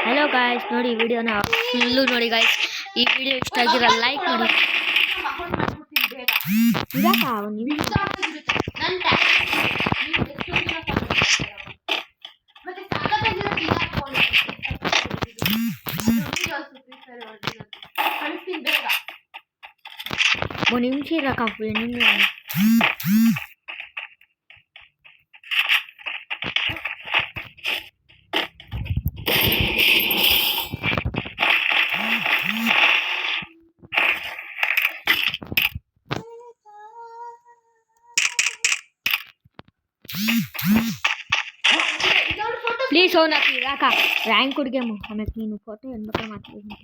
Hello guys, ನೋಡಿ ವಿಡಿಯೋನ full ನೋಡಿ ಗಾಯ್ಸ್. ಈ ವಿಡಿಯೋ ಇಷ್ಟ ಆಗಿರೋ ಲೈಕ್ ಮಾಡಿ. ಒಂದು ನಿಮಿಷ ಇರಕ್ಕ ಪ್ಲೀಸ್ ಓನ್ ಹಾಕಿ ಯಾಕ ರ್ಯಾಂಕ್ ಹುಡುಗೇಮು ಆಮೇಲೆ ನೀನು ಫೋಟೋ ಹೆಣ್ಮಕ್ಳು ಮಾಡ್ತೀನಿ.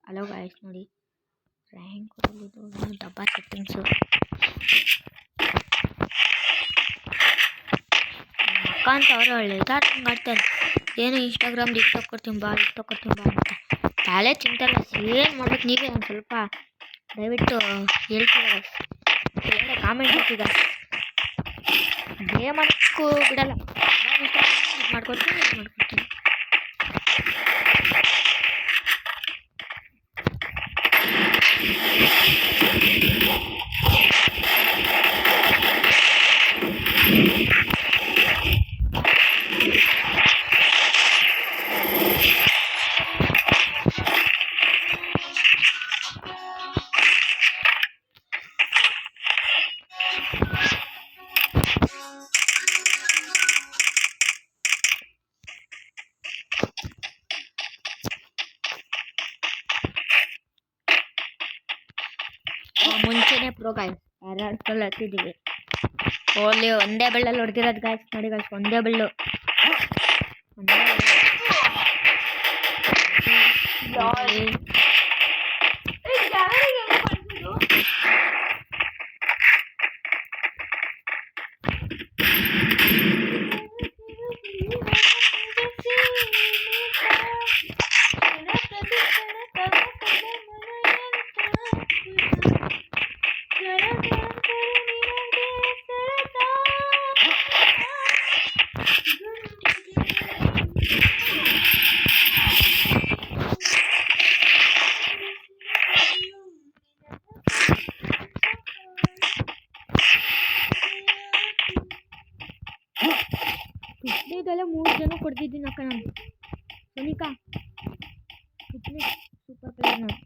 ಹಲೋ ಗಾಯ್ಸ್, ನೋಡಿ ರ್ಯಾಂಕ್ ಕೊಡೋದು ಡಬ್ಬ ಸೆಟ್ಟಿಂಗ್ಸು ಅಕ್ಕ ಅಂತ ಅವರು ಒಳ್ಳೆ ಆಡ್ತಾರೆ. ಏನು ಇನ್ಸ್ಟಾಗ್ರಾಮ್ ಟಿಕ್ಟಾಕ್ ಕೊಡ್ತೀನಿ ಬಾ ಅಂತ ತಾಳೆ ಚಿಂತಲ್ಲ. ಏನು ಮಾಡ್ಬೇಕು ನೀವೇ ಒಂದು ಸ್ವಲ್ಪ ದಯವಿಟ್ಟು ಹೇಳ್ತೀರ ಕಾಮೆಂಟ್ ಹಾಕಿದ ಗೇಮ್ ಮಾಡೋಕ್ಕೂ ಬಿಡಲ್ಲ. ಮಾಡ್ಕೊಡ್ತೀನಿ. ಮುಂಚೆನೇ ಪ್ರೋ ಗಾಯ್ಸ್ 2 ಸಲ ಹತ್ತಿದ್ದೀವಿ. ಓಲಿ ಒಂದೇ ಬೆಳ್ಳಲ್ಲಿ ಹೊಡೆದಿರೋದು ಗಾಯ್ಸ್. ನೋಡಿ ಗಾಯ್ಸ್, ಒಂದೇ ಬೆಳ್ಳು ಇದೆಲ್ಲ 3 ಜನ ಕೊಡ್ತಿದ್ದೀನಿ ಅಕ್ಕ. ನಾನು ಸೋನಿಕಾ ಸೂಪರ್ ಪ್ಲೇಯರ್ ನೋಡಿ.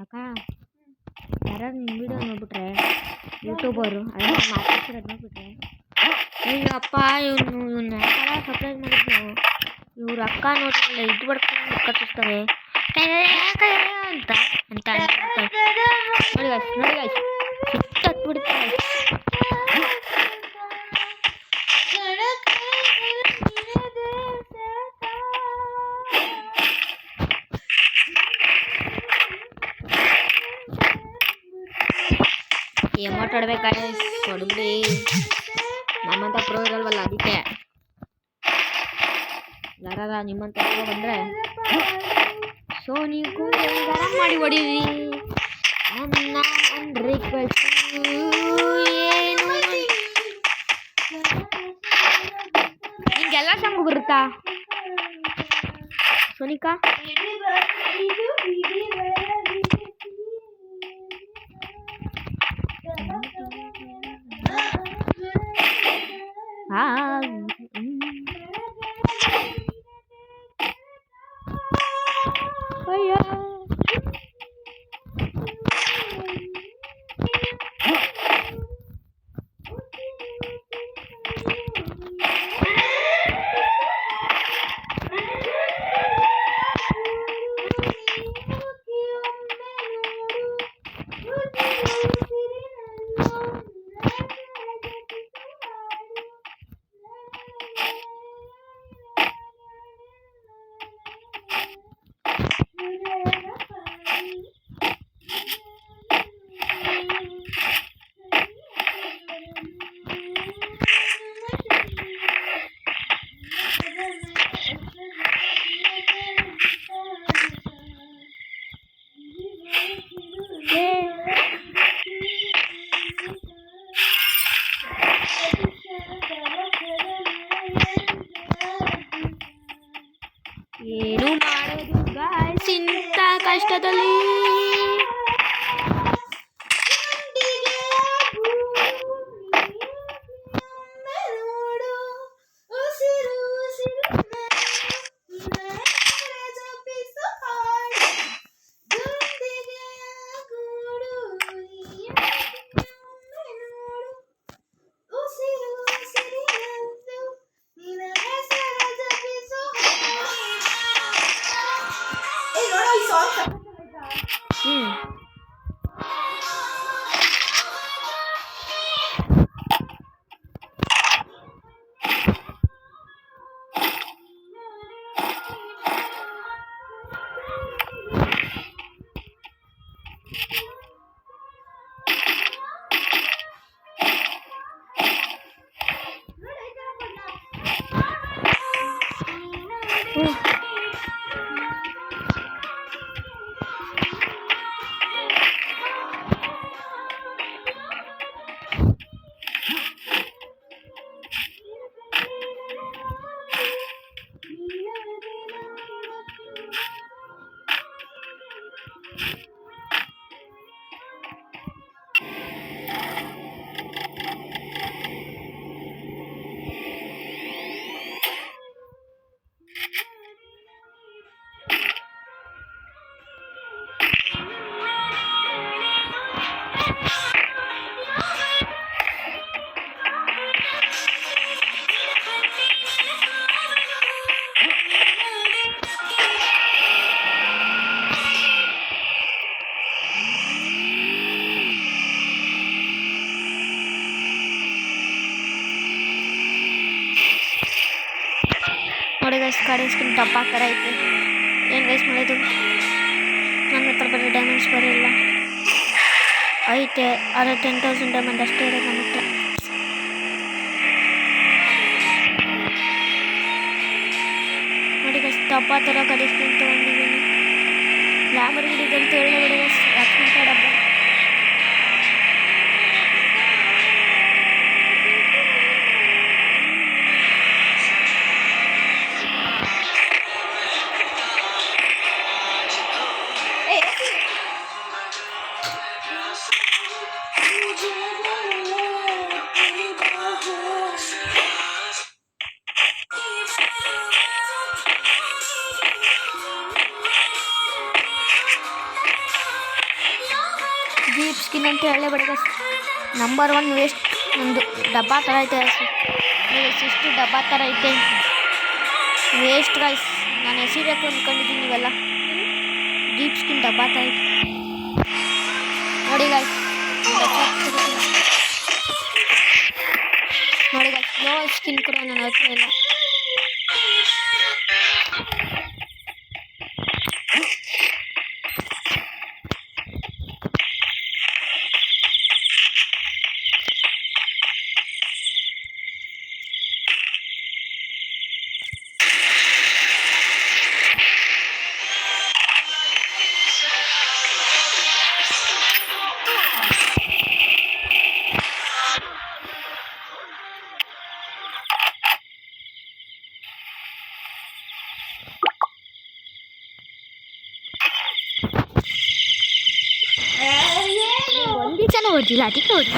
ಅಕ್ಕ ಯಾರು ನಿಮ್ಮ ವಿಡಿಯೋ ನೋಡ್ಬಿಟ್ರೆ ಯೂಟ್ಯೂಬರು ಅದನ್ನ ಮಾತಾಡ್ತಿರೋದು ನೋಡ್ಬಿಟ್ರೆ ಅಯ್ಯಪ್ಪ ಇವ್ನ ಸರ್ಪ್ರೈಸ್ ಮಾಡಿದ್ರು ಇವ್ರ ಅಕ್ಕ ನೋಡಿಲ್ಲ ಇದು ಬಡ್ಕೊಂಡು ಕಟ್ಟಿಸ್ತಾರೆ ಅಂತ ಅಂತ ನೋಡಿ ಹತ್ಬಿಡ್ತಾರೆ. ಎಮೋಟ್ ಆಡ್ಬೇಕಾದ್ರೆ ಕೊಡ್ಬಿಡಿ. ನಮ್ಮಂತ ಪ್ರೋ ಇರಲ್ವಲ್ಲ, ಅದಕ್ಕೆ ಯಾರ ನಿಮ್ಮಂತ ಪ್ರೋ ಬಂದರೆ ಸೋನಿಗೂ ಗರಂ ಮಾಡಿ ಹೊಡೀರಿ. ನನ್ನ ಒಂದು ರಿಕ್ವೆಸ್ಟ್ ಏನು, ನಿಂಗೆಲ್ಲ ಸಾಂಗು ಬರುತ್ತಾ ಸೋನಿಕಾ? ಕಷ್ಟದಲ್ಲಿ ನೋಡಿ ಗೈಸ್, ಗಾಡಿ ಸ್ಕಿನ್ ಡಬ್ಬ ಥರ ಐತೆ. ಏನು ಗೈಸ್ ಮಾಡೋದು? ನನ್ನ ಹತ್ರ ಬರೀ ಡೈಮಂಡ್ಸ್ ಬರೋಲ್ಲ ಐತೆ, ಆದರೆ 10,000 ಡೈಮಂಡ್ ಅಷ್ಟೇ ಇರೋದು ನನ್ನ ಹತ್ರ. ನೋಡಿ ಗೈಸ್, ಡಬ್ಬ ಥರ ಗಾಡಿ ಸ್ಕಿನ್ ತೊಗೊಂಡಿದ್ದೀನಿ. ಲ್ಯಾಂಬರ್ಗಿನಿಗಂತೂ ಒಳ್ಳೆ ಗೈಸ್, ಅದಕ್ಕಿಂತ ಡಬ್ಬ. ಜೀಪ್ ಸ್ಕಿನ್ ಅಂತ ಹೇಳಬೇಡಿ ಗೈಸ್, ನಂಬರ್ 1 ವೇಸ್ಟ್. ಒಂದು ಡಬ್ಬ ಥರ ಐತೆ ಇಷ್ಟು ಡಬ್ಬ ಥರ ಐತೆ, ವೇಸ್ಟ್ ಗೈಸ್. ನಾನು ಎಸಿಬೇಕು ಅಂದ್ಕೊಂಡಿದ್ದೀನಿ. ಇವೆಲ್ಲ ಜೀಪ್ ಸ್ಕಿನ್ ಡಬ್ಬ ಥರ ಐತೆ ನೋಡಿ ಗೈಸ್. ನೋಡಿ ಗೈಸ್, ಲೋ ಸ್ಕಿನ್ ಕೂಡ ನನ್ನ ಹತ್ರ ಇಲ್ಲ. ಒಂದೇ ಜನ ಓದಿಲ್ಲ, ಅದಕ್ಕೆ ಓದಿ.